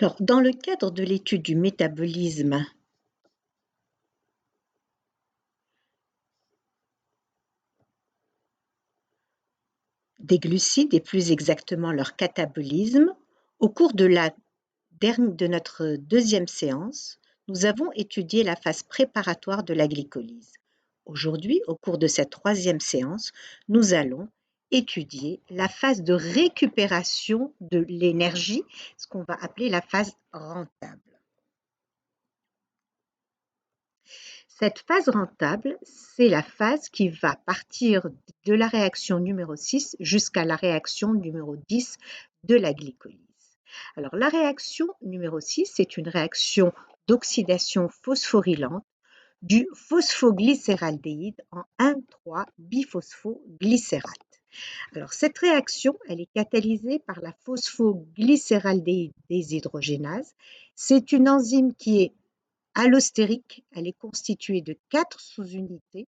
Alors, dans le cadre de l'étude du métabolisme des glucides et plus exactement leur catabolisme, au cours de notre deuxième séance, nous avons étudié la phase préparatoire de la glycolyse. Aujourd'hui, au cours de cette troisième séance, nous allons étudier la phase de récupération de l'énergie, ce qu'on va appeler la phase rentable. Cette phase rentable, c'est la phase qui va partir de la réaction numéro 6 jusqu'à la réaction numéro 10 de la glycolyse. Alors, la réaction numéro 6, c'est une réaction d'oxydation phosphorylante du phosphoglycéraldéhyde en 1,3-biphosphoglycérate. Alors, cette réaction, elle est catalysée par la phosphoglycéraldéhyde déshydrogénase. C'est une enzyme qui est allostérique, elle est constituée de 4 sous-unités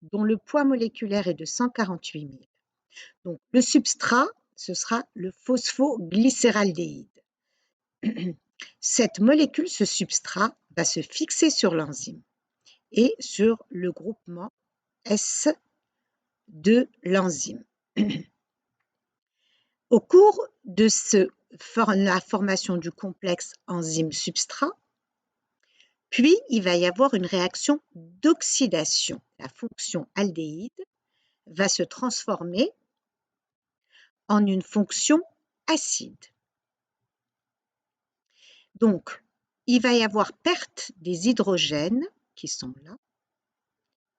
dont le poids moléculaire est de 148 000. Donc, le substrat, ce sera le phosphoglycéraldéhyde. Cette molécule, ce substrat, va se fixer sur l'enzyme et sur le groupement S de l'enzyme. Au cours de la formation du complexe enzyme-substrat, puis il va y avoir une réaction d'oxydation. La fonction aldéhyde va se transformer en une fonction acide. Donc, il va y avoir perte des hydrogènes qui sont là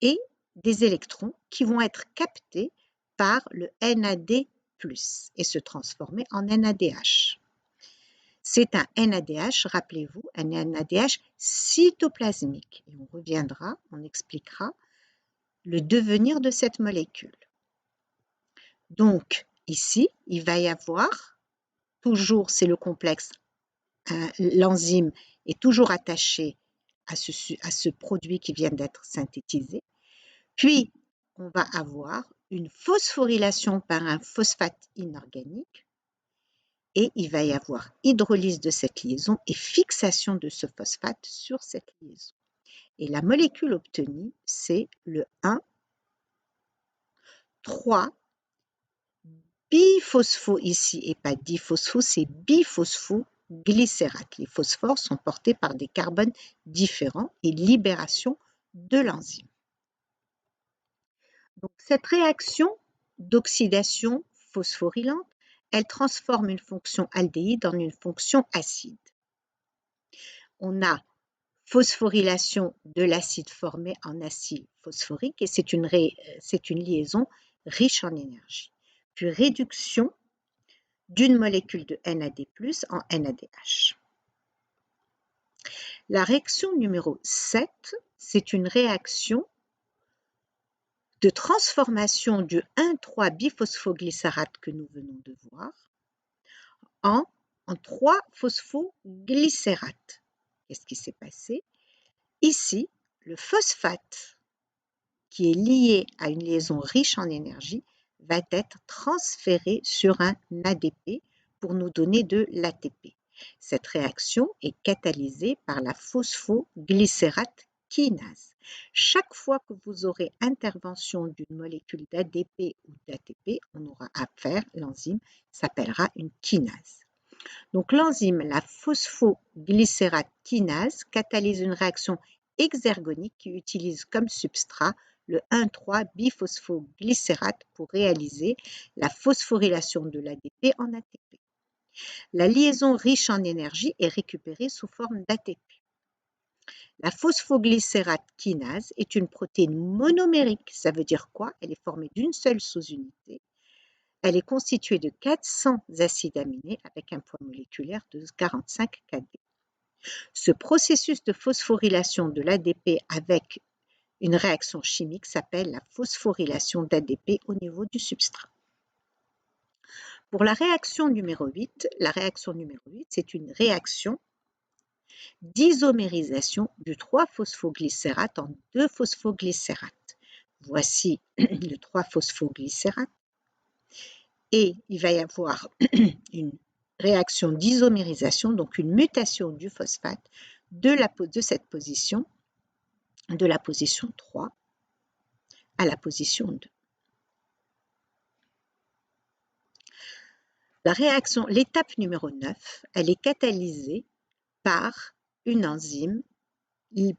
et des électrons qui vont être captés par le NAD+, et se transformer en NADH. C'est un NADH, rappelez-vous, un NADH cytoplasmique. Et on reviendra, on expliquera le devenir de cette molécule. Donc, ici, il va y avoir, toujours, c'est le complexe, l'enzyme est toujours attaché à ce produit qui vient d'être synthétisé. Puis, on va avoir une phosphorylation par un phosphate inorganique et il va y avoir hydrolyse de cette liaison et fixation de ce phosphate sur cette liaison. Et la molécule obtenue, c'est le 1,3-biphospho ici et pas diphospho, c'est biphosphoglycérate. Les phosphores sont portés par des carbones différents et libération de l'enzyme. Donc, cette réaction d'oxydation phosphorylante, elle transforme une fonction aldéhyde en une fonction acide. On a phosphorylation de l'acide formé en acide phosphorique et c'est une liaison riche en énergie. Puis réduction d'une molécule de NAD+ en NADH. La réaction numéro 7, c'est une réaction de transformation du 1,3-biphosphoglycérate que nous venons de voir en 3-phosphoglycérate. Qu'est-ce qui s'est passé? Ici, le phosphate qui est lié à une liaison riche en énergie va être transféré sur un ADP pour nous donner de l'ATP. Cette réaction est catalysée par la phosphoglycérate kinase. Chaque fois que vous aurez intervention d'une molécule d'ADP ou d'ATP, on aura à faire, l'enzyme s'appellera une kinase. Donc l'enzyme, la phosphoglycérate kinase, catalyse une réaction exergonique qui utilise comme substrat le 1,3-biphosphoglycérate pour réaliser la phosphorylation de l'ADP en ATP. La liaison riche en énergie est récupérée sous forme d'ATP. La phosphoglycérate kinase est une protéine monomérique. Ça veut dire quoi? Elle est formée d'une seule sous-unité. Elle est constituée de 400 acides aminés avec un poids moléculaire de 45 kD. Ce processus de phosphorylation de l'ADP avec une réaction chimique s'appelle la phosphorylation d'ADP au niveau du substrat. Pour la réaction numéro 8, c'est une réaction d'isomérisation du 3-phosphoglycérate en 2-phosphoglycérate. Voici le 3-phosphoglycérate. Et il va y avoir une réaction d'isomérisation, donc une mutation du phosphate de cette position, de la position 3 à la position 2. L'étape numéro 9, elle est catalysée par une enzyme,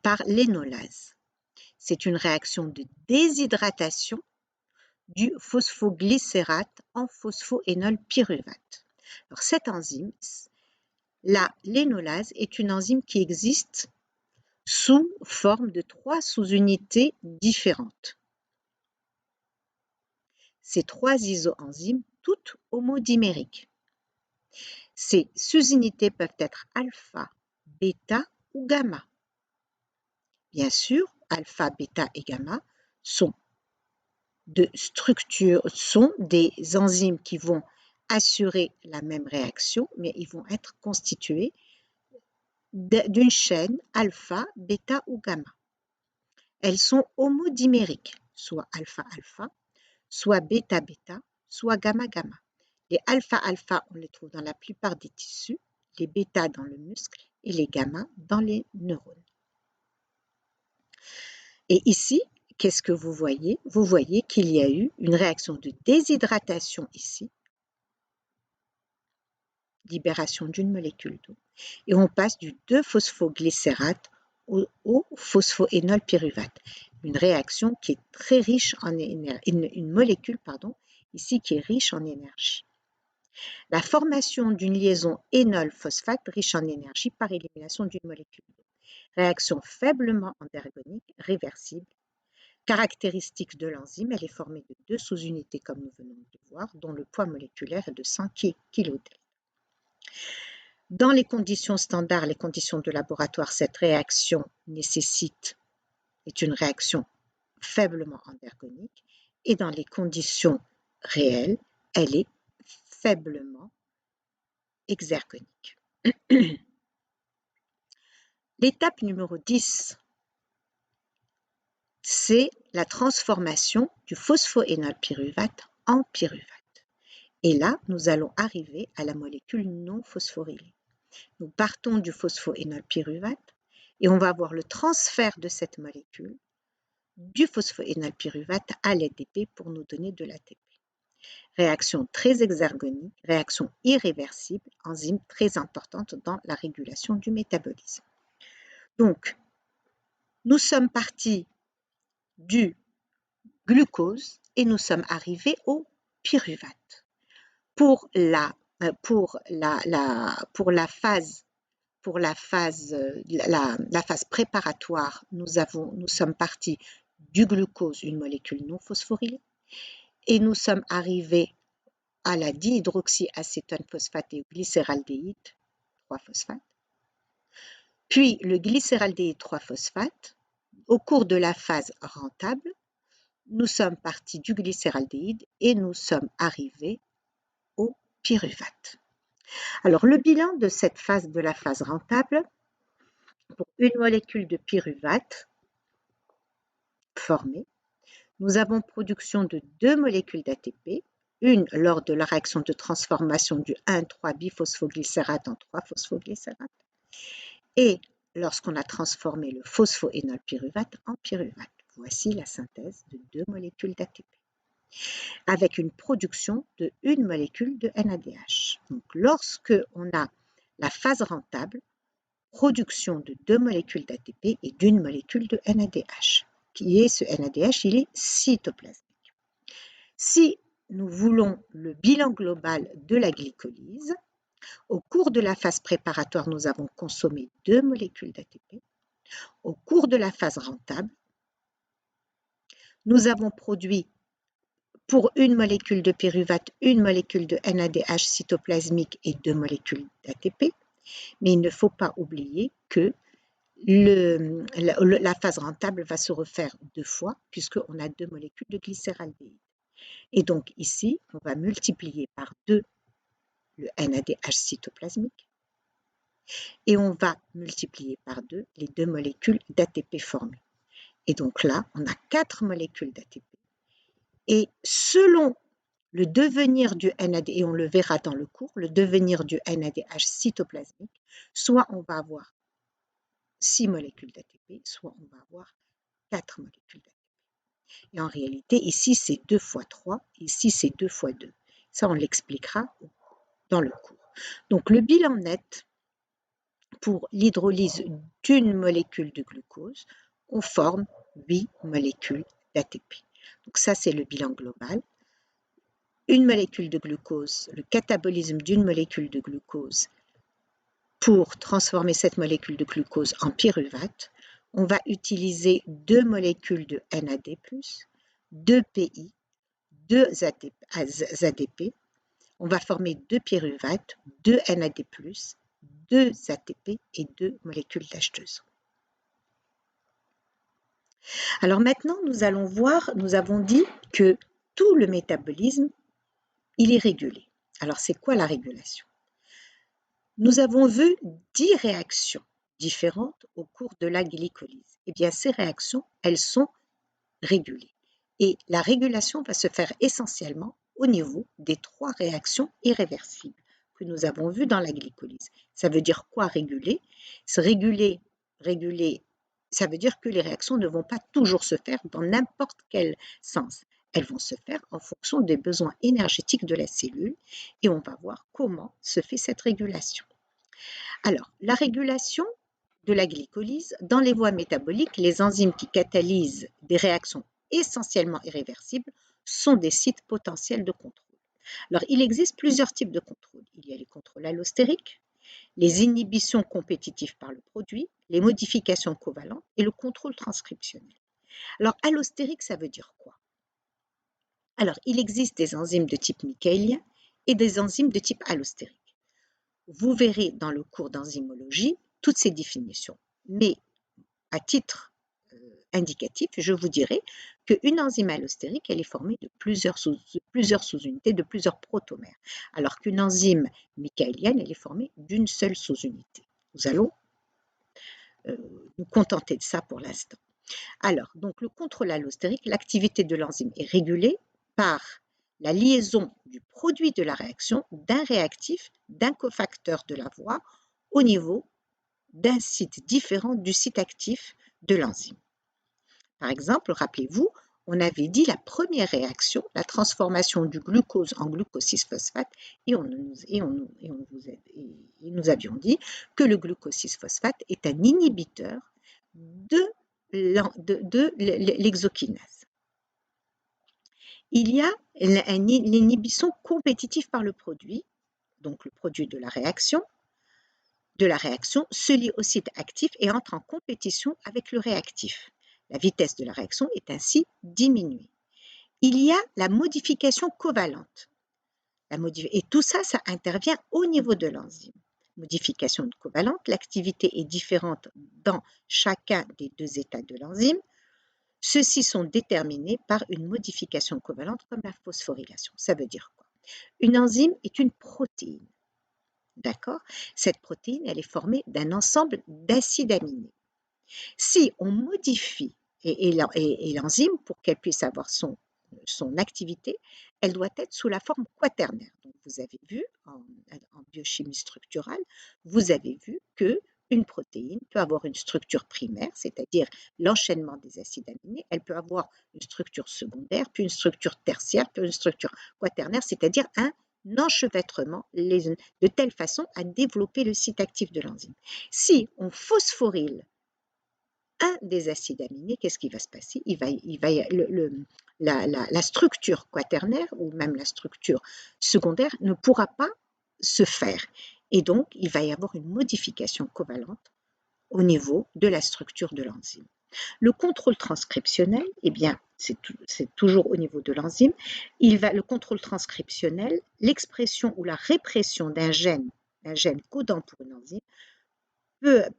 par l'énolase. C'est une réaction de déshydratation du phosphoglycérate en phosphoénol pyruvate. Alors cette enzyme, l'énolase, est une enzyme qui existe sous forme de 3 sous-unités différentes. Ces 3 isoenzymes, toutes homodimériques. Ces sous-unités peuvent être alpha, bêta ou gamma. Bien sûr, alpha, bêta et gamma sont des enzymes qui vont assurer la même réaction, mais ils vont être constitués d'une chaîne alpha, bêta ou gamma. Elles sont homodimériques, soit alpha-alpha, soit bêta-bêta, soit gamma-gamma. Les alpha-alpha, on les trouve dans la plupart des tissus, les bêta dans le muscle et les gamma dans les neurones. Et ici, qu'est-ce que vous voyez? Vous voyez qu'il y a eu une réaction de déshydratation ici, libération d'une molécule d'eau, et on passe du 2-phosphoglycérate au phosphoénol pyruvate. Une réaction qui est très riche en énergie, une molécule, ici qui est riche en énergie. La formation d'une liaison énol-phosphate riche en énergie par élimination d'une molécule d'eau. Réaction faiblement endergonique, réversible. Caractéristique de l'enzyme, elle est formée de 2 sous-unités comme nous venons de voir, dont le poids moléculaire est de 100 kDa. Dans les conditions standards, les conditions de laboratoire, cette réaction est une réaction faiblement endergonique, et dans les conditions réelles, elle est faiblement exergonique. L'étape numéro 10, c'est la transformation du phosphoénol pyruvate en pyruvate. Et là, nous allons arriver à la molécule non phosphorylée. Nous partons du phosphoénol pyruvate et on va avoir le transfert de cette molécule du phosphoénol pyruvate à l'ADP pour nous donner de l'ATP. Réaction très exergonique, réaction irréversible, enzyme très importante dans la régulation du métabolisme. Donc, nous sommes partis du glucose et nous sommes arrivés au pyruvate. Pour la phase préparatoire, nous sommes partis du glucose, une molécule non phosphorylée, et nous sommes arrivés à la dihydroxyacétone phosphate et au glycéraldéhyde 3-phosphate. Puis le glycéraldéhyde 3-phosphate, au cours de la phase rentable, nous sommes partis du glycéraldéhyde et nous sommes arrivés au pyruvate. Alors, le bilan de cette phase de la phase rentable, pour une molécule de pyruvate formée, nous avons production de 2 molécules d'ATP, une lors de la réaction de transformation du 1,3-biphosphoglycérate en 3-phosphoglycérate, et lorsqu'on a transformé le phosphoénol pyruvate en pyruvate. Voici la synthèse de 2 molécules d'ATP, avec une production de 1 molécule de NADH. Donc, lorsque on a la phase rentable, production de 2 molécules d'ATP et d'1 molécule de NADH. Qui est ce NADH? Il est cytoplasmique. Si nous voulons le bilan global de la glycolyse, au cours de la phase préparatoire, nous avons consommé 2 molécules d'ATP. Au cours de la phase rentable, nous avons produit pour 1 molécule de pyruvate, 1 molécule de NADH cytoplasmique et 2 molécules d'ATP. Mais il ne faut pas oublier que la phase rentable va se refaire 2 fois puisqu'on a 2 molécules de glycéraldéhyde. Et donc ici, on va multiplier par 2 le NADH cytoplasmique et on va multiplier par 2 les 2 molécules d'ATP formées. Et donc là, on a 4 molécules d'ATP. Et selon le devenir du NAD, et on le verra dans le cours, le devenir du NADH cytoplasmique, soit on va avoir 6 molécules d'ATP, soit on va avoir 4 molécules d'ATP. Et en réalité, ici, c'est 2 fois 3, ici, c'est 2 fois 2. Ça, on l'expliquera dans le cours. Donc, le bilan net pour l'hydrolyse d'une molécule de glucose, on forme 8 molécules d'ATP. Donc, ça, c'est le bilan global. Une molécule de glucose, le catabolisme d'une molécule de glucose pour transformer cette molécule de glucose en pyruvate, on va utiliser 2 molécules de NAD+, 2 PI, 2 ADP, on va former 2 pyruvates, 2 NAD+, 2 ATP et 2 molécules d'acheteuses. Alors maintenant, nous allons voir, nous avons dit que tout le métabolisme, il est régulé. Alors c'est quoi la régulation? Nous avons vu 10 réactions différentes au cours de la glycolyse. Eh bien, ces réactions, elles sont régulées. Et la régulation va se faire essentiellement au niveau des 3 réactions irréversibles que nous avons vues dans la glycolyse. Ça veut dire quoi réguler? Réguler, ça veut dire que les réactions ne vont pas toujours se faire dans n'importe quel sens. Elles vont se faire en fonction des besoins énergétiques de la cellule et on va voir comment se fait cette régulation. Alors, la régulation de la glycolyse, dans les voies métaboliques, les enzymes qui catalysent des réactions essentiellement irréversibles sont des sites potentiels de contrôle. Alors, il existe plusieurs types de contrôle. Il y a les contrôles allostériques, les inhibitions compétitives par le produit, les modifications covalentes et le contrôle transcriptionnel. Alors, allostérique, ça veut dire quoi? Alors, il existe des enzymes de type michaélien et des enzymes de type allostérique. Vous verrez dans le cours d'enzymologie toutes ces définitions. Mais à titre indicatif, je vous dirai qu'une enzyme allostérique, elle est formée de plusieurs sous-unités, de plusieurs protomères, alors qu'une enzyme michaélienne, elle est formée d'une seule sous-unité. Nous allons nous contenter de ça pour l'instant. Alors, donc le contrôle allostérique, l'activité de l'enzyme est régulée par la liaison du produit de la réaction d'un réactif, d'un cofacteur de la voie au niveau d'un site différent du site actif de l'enzyme. Par exemple, rappelez-vous, on avait dit la première réaction, la transformation du glucose en glucose 6-phosphate, et nous avions dit que le glucose 6-phosphate est un inhibiteur de l'exokinase. Il y a l'inhibition compétitive par le produit, donc le produit de la réaction se lie au site actif et entre en compétition avec le réactif. La vitesse de la réaction est ainsi diminuée. Il y a la modification covalente. Et tout ça, ça intervient au niveau de l'enzyme. Modification covalente, l'activité est différente dans chacun des 2 états de l'enzyme. Ceux-ci sont déterminés par une modification covalente comme la phosphorylation. Ça veut dire quoi? Une enzyme est une protéine. D'accord? Cette protéine, elle est formée d'un ensemble d'acides aminés. Si on modifie, et l'enzyme, pour qu'elle puisse avoir son activité, elle doit être sous la forme quaternaire. Donc, vous avez vu, en biochimie structurale, vous avez vu qu'une protéine peut avoir une structure primaire, c'est-à-dire l'enchaînement des acides aminés, elle peut avoir une structure secondaire, puis une structure tertiaire, puis une structure quaternaire, c'est-à-dire un enchevêtrement de telle façon à développer le site actif de l'enzyme. Si on phosphoryle un des acides aminés, qu'est-ce qui va se passer? La structure quaternaire ou même la structure secondaire ne pourra pas se faire. Et donc, il va y avoir une modification covalente au niveau de la structure de l'enzyme. Le contrôle transcriptionnel, eh bien, c'est toujours au niveau de l'enzyme. Le contrôle transcriptionnel, l'expression ou la répression d'un gène codant pour une enzyme,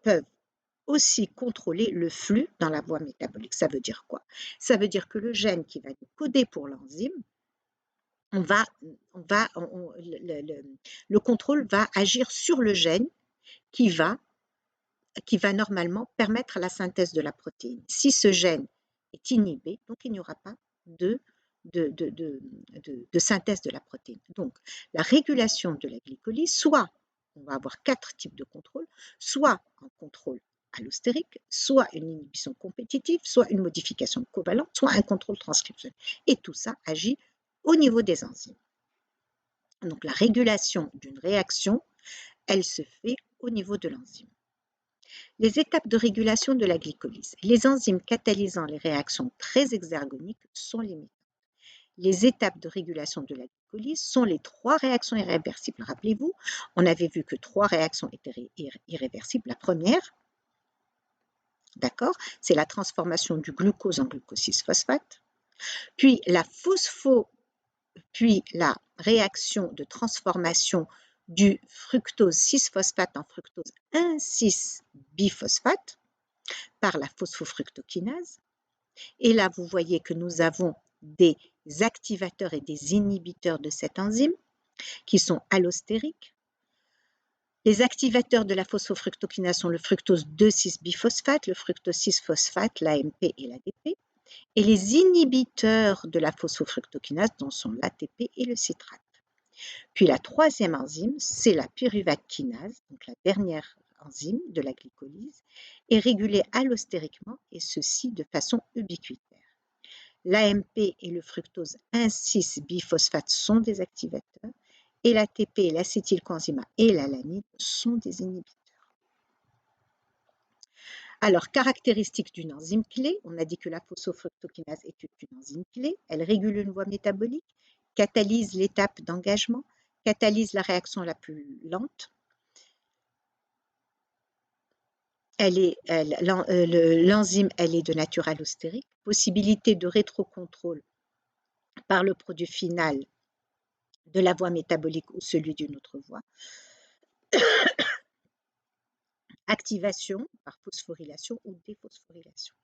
peuvent aussi contrôler le flux dans la voie métabolique. Ça veut dire quoi? Ça veut dire que le gène qui va coder pour l'enzyme, le contrôle va agir sur le gène qui va normalement permettre la synthèse de la protéine. Si ce gène est inhibé, donc il n'y aura pas de de synthèse de la protéine. Donc, la régulation de la glycolyse, soit on va avoir 4 types de contrôle, soit un contrôle allostérique, soit une inhibition compétitive, soit une modification covalente, soit un contrôle transcriptionnel. Et tout ça agit au niveau des enzymes. Donc, la régulation d'une réaction, elle se fait au niveau de l'enzyme. Les étapes de régulation de la glycolyse. Les enzymes catalysant les réactions très exergoniques sont limitées. Les étapes de régulation de la glycolyse sont les 3 réactions irréversibles. Rappelez-vous, on avait vu que 3 réactions étaient irréversibles. La première, d'accord, c'est la transformation du glucose en glucose 6-phosphate, puis la réaction de transformation du fructose 6-phosphate en fructose 1,6-biphosphate par la phosphofructokinase. Et là, vous voyez que nous avons des activateurs et des inhibiteurs de cette enzyme qui sont allostériques. Les activateurs de la phosphofructokinase sont le fructose 2,6-biphosphate, le fructose 6-phosphate, l'AMP et l'ADP. Et les inhibiteurs de la phosphofructokinase dont sont l'ATP et le citrate. Puis la troisième enzyme, c'est la pyruvate kinase, donc la dernière enzyme de la glycolyse, est régulée allostériquement et ceci de façon ubiquitaire. L'AMP et le fructose 1,6-biphosphate sont des activateurs et l'ATP, l'acétylcoenzyme A et l'alanine sont des inhibiteurs. Alors, caractéristiques d'une enzyme clé, on a dit que la phosphofructokinase est une enzyme clé, elle régule une voie métabolique, catalyse l'étape d'engagement, catalyse la réaction la plus lente. L'enzyme, elle est de nature allostérique, possibilité de rétrocontrôle par le produit final de la voie métabolique ou celui d'une autre voie. Activation par phosphorylation ou déphosphorylation.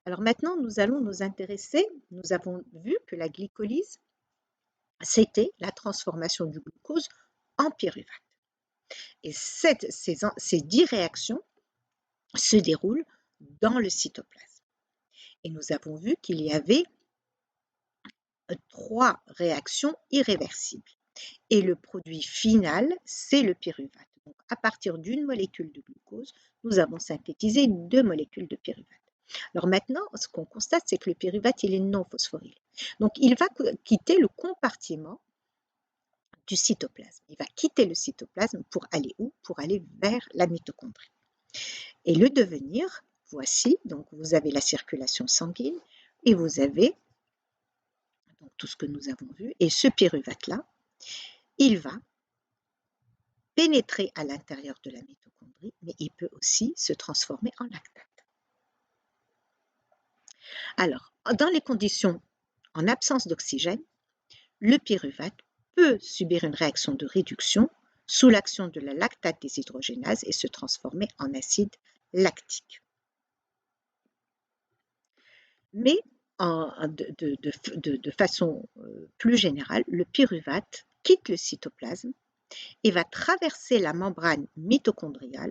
Alors maintenant, nous allons nous intéresser, nous avons vu que la glycolyse, c'était la transformation du glucose en pyruvate. Et ces 10 réactions se déroulent dans le cytoplasme. Et nous avons vu qu'il y avait 3 réactions irréversibles. Et le produit final, c'est le pyruvate. Donc, à partir d'une molécule de glucose, nous avons synthétisé 2 molécules de pyruvate. Alors maintenant, ce qu'on constate, c'est que le pyruvate, il est non phosphorylé. Donc, il va quitter le compartiment du cytoplasme. Il va quitter le cytoplasme pour aller où? Pour aller vers la mitochondrie. Et le devenir, voici, donc vous avez la circulation sanguine et vous avez donc, tout ce que nous avons vu. Et ce pyruvate-là, il va pénétrer à l'intérieur de la mitochondrie, mais il peut aussi se transformer en lactate. Alors, dans les conditions en absence d'oxygène, le pyruvate peut subir une réaction de réduction sous l'action de la lactate déshydrogénase et se transformer en acide lactique. Mais de façon plus générale, le pyruvate quitte le cytoplasme et va traverser la membrane mitochondriale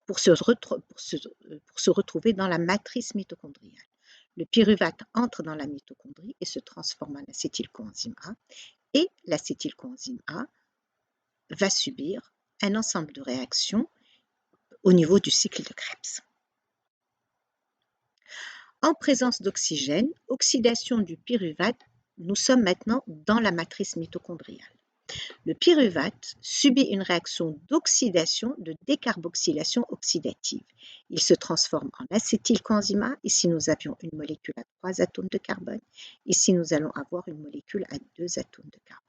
pour se retrouver dans la matrice mitochondriale. Le pyruvate entre dans la mitochondrie et se transforme en acétylcoenzyme A, et l'acétylcoenzyme A va subir un ensemble de réactions au niveau du cycle de Krebs. En présence d'oxygène, oxydation du pyruvate, nous sommes maintenant dans la matrice mitochondriale. Le pyruvate subit une réaction d'oxydation, de décarboxylation oxydative. Il se transforme en acétylcoenzyme A. Ici, nous avions une molécule à 3 atomes de carbone. Ici, nous allons avoir une molécule à 2 atomes de carbone.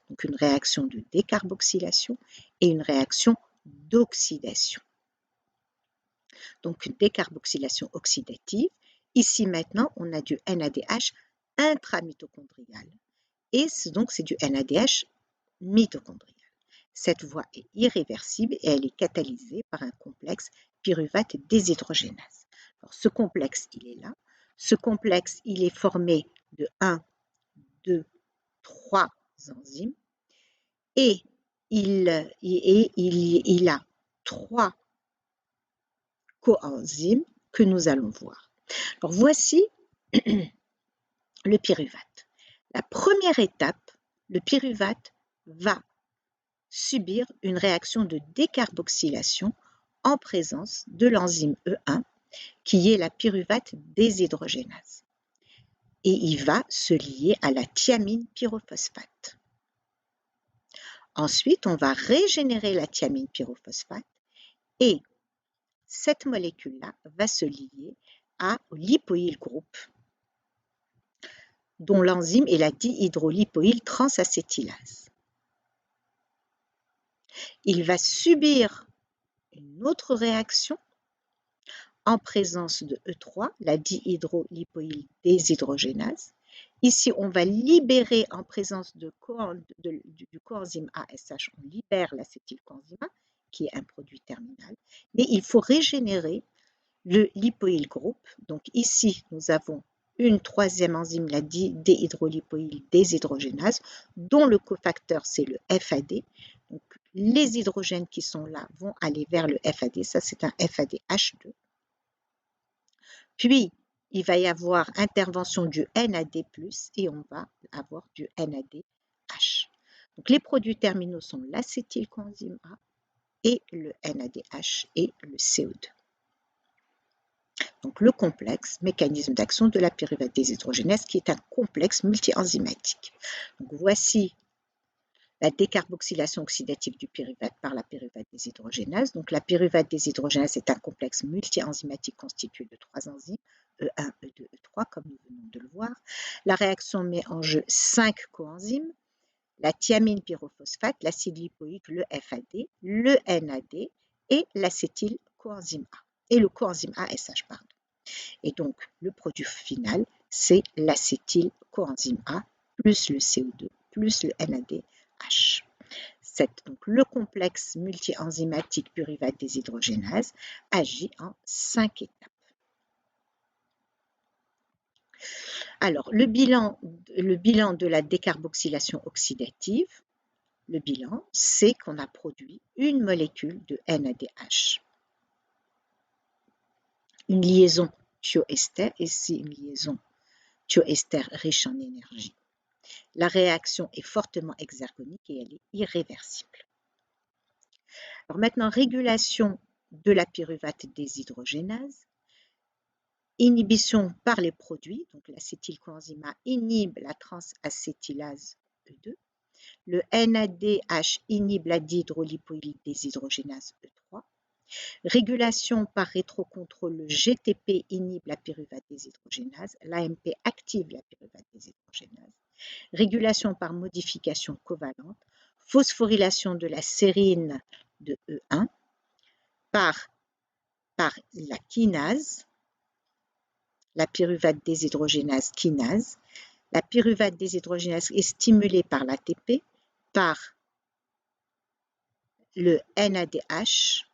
Donc, une réaction de décarboxylation et une réaction d'oxydation. Donc, une décarboxylation oxydative. Ici, maintenant, on a du NADH intramitochondrial. Et donc, c'est du NADH mitochondrial. Cette voie est irréversible et elle est catalysée par un complexe pyruvate déshydrogénase. Alors, ce complexe, il est là. Ce complexe, il est formé de 1, 2, 3 enzymes et il a 3 coenzymes que nous allons voir. Alors, voici le pyruvate. La première étape, le pyruvate va subir une réaction de décarboxylation en présence de l'enzyme E1 qui est la pyruvate déshydrogénase. Et il va se lier à la thiamine pyrophosphate. Ensuite, on va régénérer la thiamine pyrophosphate et cette molécule-là va se lier au lipoyl groupe dont l'enzyme est la dihydrolipoyl transacétylase. Il va subir une autre réaction en présence de E3, la dihydrolipoyl déshydrogénase. Ici, on va libérer en présence du coenzyme ASH, on libère l'acétylcoenzyme A, qui est un produit terminal, mais il faut régénérer le lipoyl groupe. Donc ici, nous avons une troisième enzyme, la dihydrolipoyl déshydrogénase, dont le cofacteur, c'est le FAD. Donc, les hydrogènes qui sont là vont aller vers le FAD, ça c'est un FADH2. Puis, il va y avoir intervention du NAD+, et on va avoir du NADH. Donc, les produits terminaux sont l'acétylcoenzyme A et le NADH et le CO2. Donc, le complexe mécanisme d'action de la pyruvate déshydrogénase qui est un complexe multi-enzymatique. Donc, voici la décarboxylation oxydative du pyruvate par la pyruvate déshydrogénase. Donc, la pyruvate déshydrogénase est un complexe multi-enzymatique constitué de 3 enzymes, E1, E2, E3, comme nous venons de le voir. La réaction met en jeu 5 coenzymes, la thiamine pyrophosphate, l'acide lipoïque, le FAD, le NAD et l'acétylcoenzyme A, et le coenzyme ASH, pardon. Et donc, le produit final, c'est l'acétylcoenzyme A plus le CO2 plus le NADH. Donc, le complexe multi-enzymatique pyruvate déshydrogénase agit en 5 étapes. Alors, le bilan de la décarboxylation oxydative, le bilan, c'est qu'on a produit une molécule de NADH. Une liaison thioester, ici une liaison thioester riche en énergie. La réaction est fortement exergonique et elle est irréversible. Alors maintenant, régulation de la pyruvate déshydrogénase. Inhibition par les produits, donc l'acétylcoenzyme A inhibe la transacétylase E2. Le NADH inhibe la dihydrolipoyl déshydrogénase E3. Régulation par rétrocontrôle, le GTP inhibe la pyruvate déshydrogénase. L'AMP active la pyruvate déshydrogénase. Régulation par modification covalente. Phosphorylation de la sérine de E1 par la kinase, la pyruvate déshydrogénase kinase. La pyruvate déshydrogénase est stimulée par l'ATP, par le NADH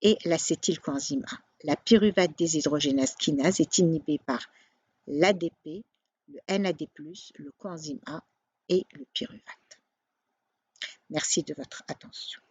et l'acétylcoenzyme A. La pyruvate déshydrogénase kinase est inhibée par l'ADP, le NAD+, le coenzyme A et le pyruvate. Merci de votre attention.